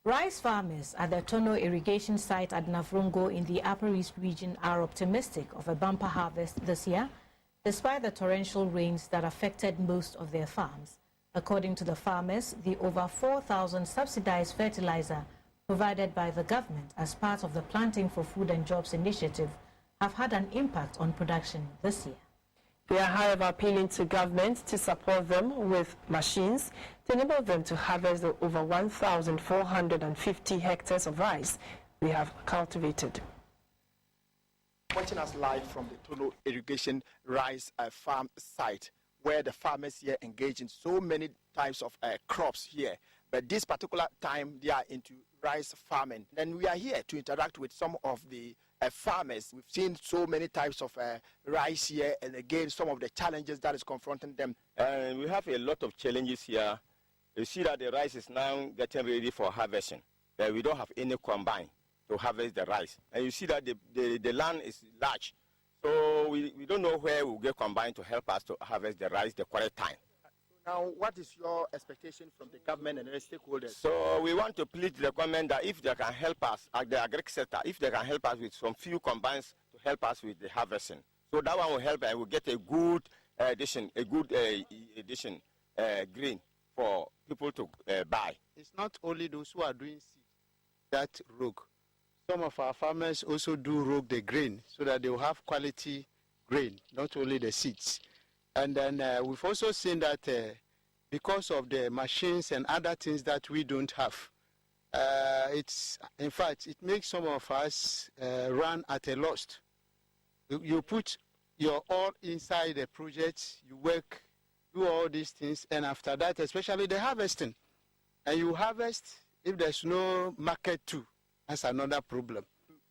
Rice farmers at the Tono Irrigation site at Navrongo in the Upper East region are optimistic of a bumper harvest this year, despite the torrential rains that affected most of their farms. According to the farmers, the over 4,000 subsidized fertilizer provided by the government as part of the Planting for Food and Jobs initiative have had an impact on production this year. They are, however, appealing to government to support them with machines to enable them to harvest the over 1,450 hectares of rice we have cultivated. Watching us live from the Tono Irrigation rice farm site, where the farmers here engage in so many types of crops here. But this particular time, they are into rice farming. And we are here to interact with some of the farmers. We've seen so many types of rice here, and again, some of the challenges that is confronting them. And we have a lot of challenges here. You see that the rice is now getting ready for harvesting. We don't have any combine to harvest the rice. And you see that the land is large. So we don't know where we'll get combine to help us to harvest the rice the correct time. Now, what is your expectation from the government and the stakeholders? So we want to plead to the government that if they can help us, at the agric sector, if they can help us with some few combines to help us with the harvesting. So that one will help and we'll get a good grain for people to buy. It's not only those who are doing seed that rogue. Some of our farmers also do rogue the grain so that they will have quality grain, not only the seeds. And then we've also seen that because of the machines and other things that we don't have, in fact, it makes some of us run at a loss. You put your all inside the project, you work, do all these things, and after that, especially the harvesting. And you harvest, if there's no market too, that's another problem.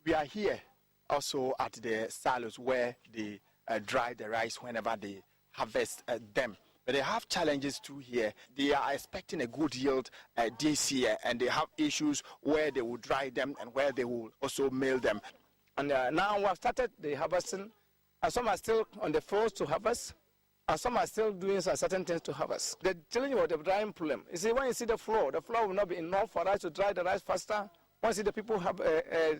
We are here also at the silos where they dry the rice whenever they harvest them. But they have challenges too here. They are expecting a good yield this year, and they have issues where they will dry them and where they will also mill them. And now we have started the harvesting, and some are still on the floors to harvest, and some are still doing certain things to harvest. The challenge was the drying problem. You see, when you see the floor will not be enough for us to dry the rice faster. Once the people have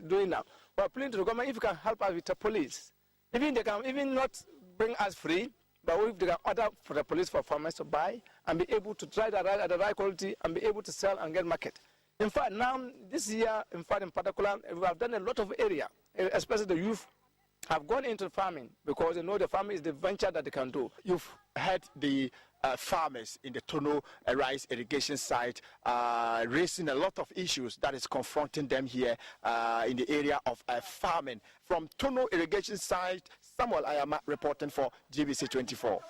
doing now, we're appealing to the government if you can help us with the police. Even they can even not bring us free, but if they can order for the police for farmers to buy and be able to dry the rice at the right quality and be able to sell and get market. In fact, now this year, in particular, we have done a lot of area, especially the youth have gone into farming because they know the farming is the venture that they can do. You've heard the farmers in the Tono rice irrigation site raising a lot of issues that is confronting them here in the area of farming. From Tono irrigation site, Samuel Ayama reporting for GBC 24.